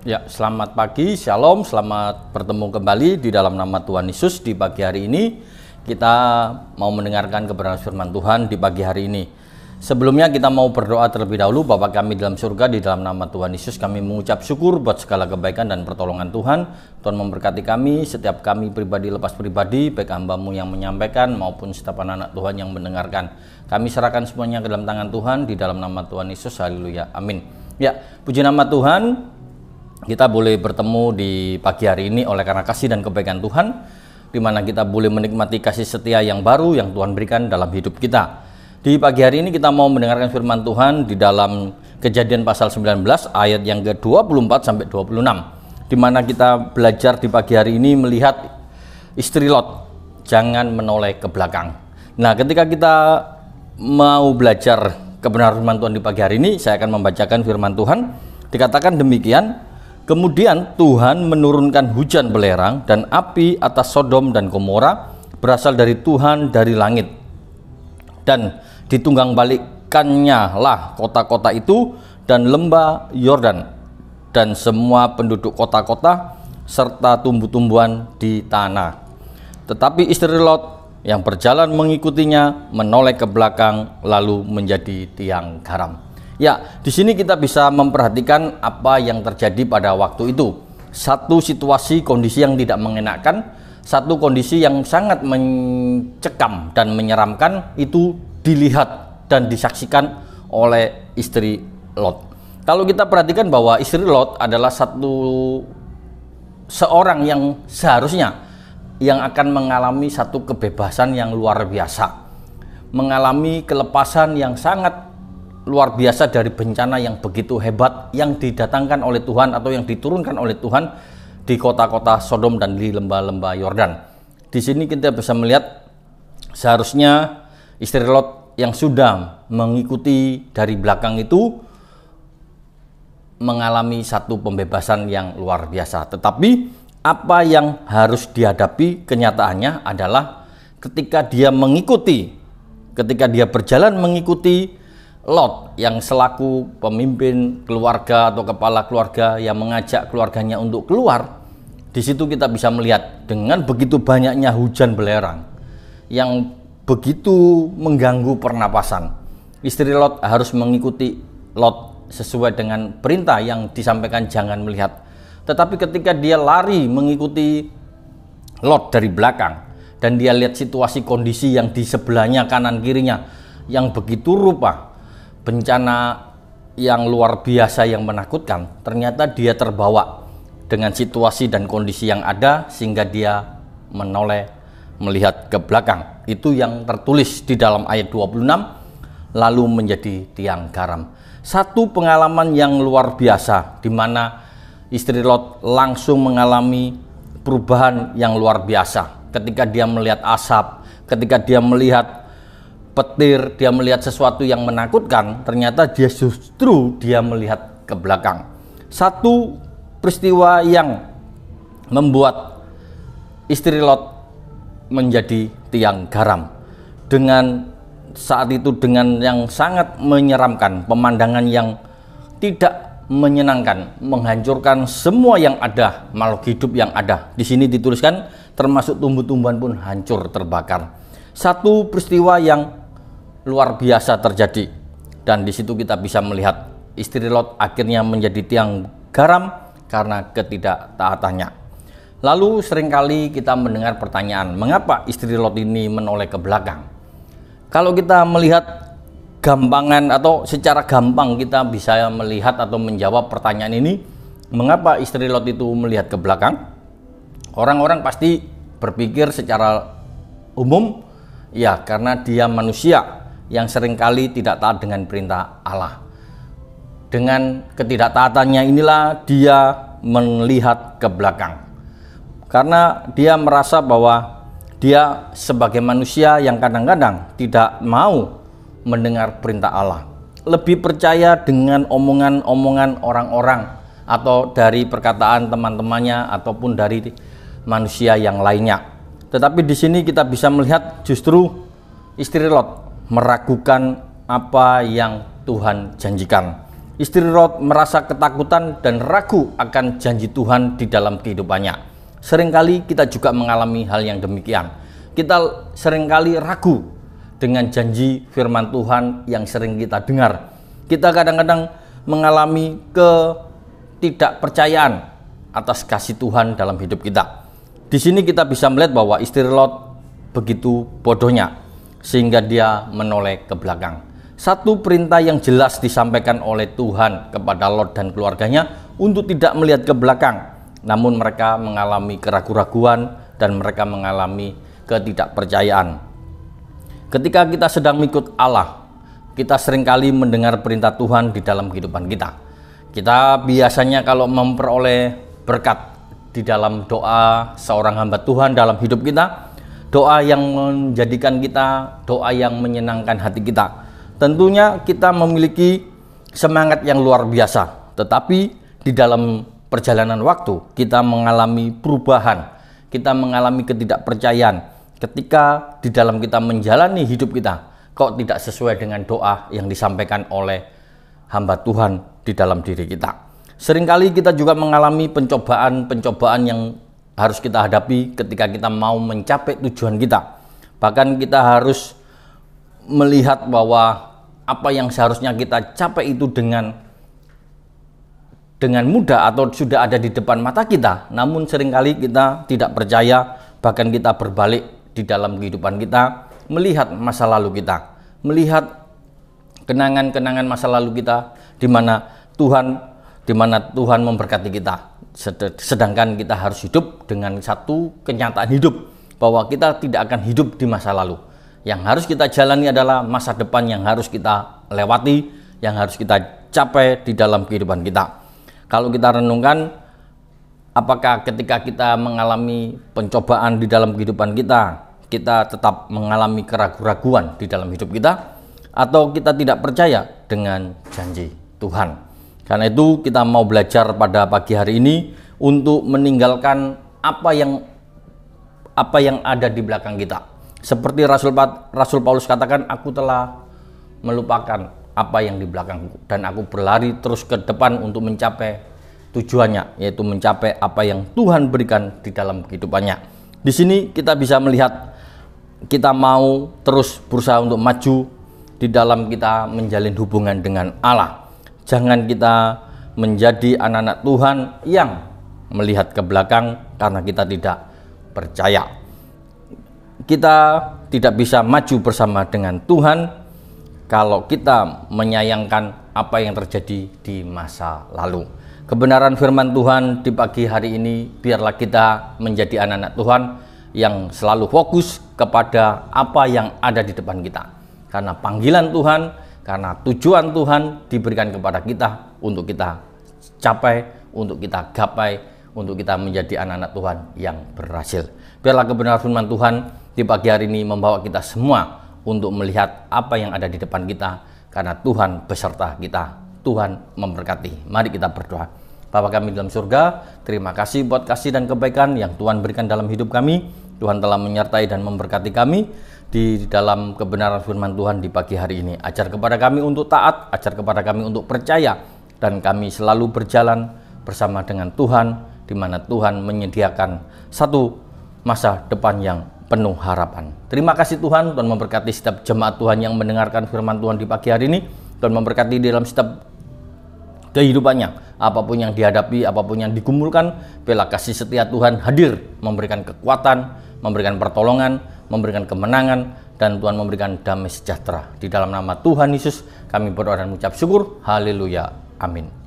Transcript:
Ya, selamat pagi, shalom, selamat bertemu kembali di dalam nama Tuhan Yesus. Di pagi hari ini kita mau mendengarkan kebenaran firman Tuhan di pagi hari ini. Sebelumnya kita mau berdoa terlebih dahulu. Bapa kami dalam surga, di dalam nama Tuhan Yesus kami mengucap syukur buat segala kebaikan dan pertolongan Tuhan. Tuhan memberkati kami, setiap kami pribadi lepas pribadi, baik hamba-Mu yang menyampaikan maupun setiap anak Tuhan yang mendengarkan. Kami serahkan semuanya ke dalam tangan Tuhan di dalam nama Tuhan Yesus. Haleluya, amin. Ya, puji nama Tuhan. Kita boleh bertemu di pagi hari ini oleh karena kasih dan kebaikan Tuhan, di mana kita boleh menikmati kasih setia yang baru yang Tuhan berikan dalam hidup kita. Di pagi hari ini kita mau mendengarkan firman Tuhan di dalam Kejadian pasal 19 ayat yang ke-24 sampai 26, di mana kita belajar di pagi hari ini melihat istri Lot, jangan menoleh ke belakang. Nah, ketika kita mau belajar kebenaran firman Tuhan di pagi hari ini, saya akan membacakan firman Tuhan. Dikatakan demikian, kemudian Tuhan menurunkan hujan belerang dan api atas Sodom dan Gomora berasal dari Tuhan dari langit, dan ditunggang balikkannya lah kota-kota itu dan lembah Yordan dan semua penduduk kota-kota serta tumbuh-tumbuhan di tanah. Tetapi istri Lot yang berjalan mengikutinya menoleh ke belakang lalu menjadi tiang garam. Ya, di sini kita bisa memperhatikan apa yang terjadi pada waktu itu. Satu situasi kondisi yang tidak mengenakan, satu kondisi yang sangat mencekam dan menyeramkan itu dilihat dan disaksikan oleh istri Lot. Kalau kita perhatikan bahwa istri Lot adalah seorang yang seharusnya yang akan mengalami satu kebebasan yang luar biasa, mengalami kelepasan yang sangat luar biasa dari bencana yang begitu hebat yang didatangkan oleh Tuhan atau yang diturunkan oleh Tuhan di kota-kota Sodom dan di lembah-lembah Yordan. Di sini kita bisa melihat seharusnya istri Lot yang sudah mengikuti dari belakang itu mengalami satu pembebasan yang luar biasa. Tetapi apa yang harus dihadapi kenyataannya adalah ketika dia berjalan mengikuti Lot yang selaku pemimpin keluarga atau kepala keluarga yang mengajak keluarganya untuk keluar. Di situ kita bisa melihat dengan begitu banyaknya hujan belerang yang begitu mengganggu pernapasan. Istri Lot harus mengikuti Lot sesuai dengan perintah yang disampaikan jangan melihat. Tetapi ketika dia lari mengikuti Lot dari belakang dan dia lihat situasi kondisi yang di sebelahnya kanan kirinya yang begitu rupa, bencana yang luar biasa yang menakutkan, ternyata dia terbawa dengan situasi dan kondisi yang ada sehingga dia menoleh melihat ke belakang. Itu yang tertulis di dalam ayat 26, lalu menjadi tiang garam. Satu pengalaman yang luar biasa di mana istri Lot langsung mengalami perubahan yang luar biasa ketika dia melihat asap, ketika dia melihat petir, dia melihat sesuatu yang menakutkan, ternyata dia melihat ke belakang. Satu peristiwa yang membuat istri Lot menjadi tiang garam. Dengan saat itu dengan yang sangat menyeramkan, pemandangan yang tidak menyenangkan, menghancurkan semua yang ada, makhluk hidup yang ada. Di sini dituliskan termasuk tumbuh-tumbuhan pun hancur terbakar. Satu peristiwa yang luar biasa terjadi, dan di situ kita bisa melihat istri Lot akhirnya menjadi tiang garam karena ketidaktaatannya. Lalu seringkali kita mendengar pertanyaan, mengapa istri Lot ini menoleh ke belakang? Kalau kita melihat gampangan atau secara gampang kita bisa melihat atau menjawab pertanyaan ini, mengapa istri Lot itu melihat ke belakang? Orang-orang pasti berpikir secara umum, ya karena dia manusia yang seringkali tidak taat dengan perintah Allah. Dengan ketidaktaatannya inilah dia melihat ke belakang. Karena dia merasa bahwa dia sebagai manusia yang kadang-kadang tidak mau mendengar perintah Allah. Lebih percaya dengan omongan-omongan orang-orang atau dari perkataan teman-temannya ataupun dari manusia yang lainnya. Tetapi di sini kita bisa melihat justru istri Lot meragukan apa yang Tuhan janjikan. Istri Lot merasa ketakutan dan ragu akan janji Tuhan di dalam kehidupannya. Seringkali kita juga mengalami hal yang demikian. Kita seringkali ragu dengan janji firman Tuhan yang sering kita dengar. Kita kadang-kadang mengalami ketidakpercayaan atas kasih Tuhan dalam hidup kita. Di sini kita bisa melihat bahwa istri Lot begitu bodohnya sehingga dia menoleh ke belakang. Satu perintah yang jelas disampaikan oleh Tuhan kepada Lot dan keluarganya untuk tidak melihat ke belakang. Namun mereka mengalami keraguan-raguan dan mereka mengalami ketidakpercayaan. Ketika kita sedang mengikut Allah, kita seringkali mendengar perintah Tuhan di dalam kehidupan kita. Kita biasanya kalau memperoleh berkat di dalam doa seorang hamba Tuhan dalam hidup kita, doa yang menjadikan kita, doa yang menyenangkan hati kita, tentunya kita memiliki semangat yang luar biasa. Tetapi di dalam perjalanan waktu kita mengalami perubahan, kita mengalami ketidakpercayaan ketika di dalam kita menjalani hidup kita kok tidak sesuai dengan doa yang disampaikan oleh hamba Tuhan di dalam diri kita. Seringkali kita juga mengalami pencobaan-pencobaan yang harus kita hadapi ketika kita mau mencapai tujuan kita. Bahkan kita harus melihat bahwa apa yang seharusnya kita capai itu dengan mudah atau sudah ada di depan mata kita, namun seringkali kita tidak percaya, bahkan kita berbalik di dalam kehidupan kita, melihat masa lalu kita, melihat kenangan-kenangan masa lalu kita di mana Tuhan memberkati kita, sedangkan kita harus hidup dengan satu kenyataan hidup bahwa kita tidak akan hidup di masa lalu. Yang harus kita jalani adalah masa depan yang harus kita lewati, yang harus kita capai di dalam kehidupan kita. Kalau kita renungkan, apakah ketika kita mengalami pencobaan di dalam kehidupan kita, kita tetap mengalami keraguan-raguan di dalam hidup kita, atau kita tidak percaya dengan janji Tuhan? Karena itu kita mau belajar pada pagi hari ini untuk meninggalkan apa yang ada di belakang kita. Seperti Rasul Paulus katakan, aku telah melupakan apa yang di belakangku dan aku berlari terus ke depan untuk mencapai tujuannya, yaitu mencapai apa yang Tuhan berikan di dalam kehidupannya. Di sini kita bisa melihat kita mau terus berusaha untuk maju di dalam kita menjalin hubungan dengan Allah. Jangan kita menjadi anak-anak Tuhan yang melihat ke belakang karena kita tidak percaya. Kita tidak bisa maju bersama dengan Tuhan kalau kita menyayangkan apa yang terjadi di masa lalu. Kebenaran firman Tuhan di pagi hari ini, biarlah kita menjadi anak-anak Tuhan yang selalu fokus kepada apa yang ada di depan kita. Karena panggilan Tuhan, karena tujuan Tuhan diberikan kepada kita untuk kita capai, untuk kita gapai, untuk kita menjadi anak-anak Tuhan yang berhasil. Biarlah kebenaran firman Tuhan di pagi hari ini membawa kita semua untuk melihat apa yang ada di depan kita, karena Tuhan beserta kita. Tuhan memberkati. Mari kita berdoa. Bapa kami dalam surga, terima kasih buat kasih dan kebaikan yang Tuhan berikan dalam hidup kami. Tuhan telah menyertai dan memberkati kami di dalam kebenaran firman Tuhan di pagi hari ini. Ajar kepada kami untuk taat, ajar kepada kami untuk percaya, dan kami selalu berjalan bersama dengan Tuhan, di mana Tuhan menyediakan satu masa depan yang penuh harapan. Terima kasih Tuhan. Tuhan memberkati setiap jemaat Tuhan yang mendengarkan firman Tuhan di pagi hari ini. Tuhan memberkati di dalam setiap kehidupannya, apapun yang dihadapi, apapun yang digumulkan, biarlah kasih setia Tuhan hadir, memberikan kekuatan, memberikan pertolongan, memberikan kemenangan, dan Tuhan memberikan damai sejahtera. Di dalam nama Tuhan Yesus kami berdoa dan mengucap syukur. Haleluya. Amin.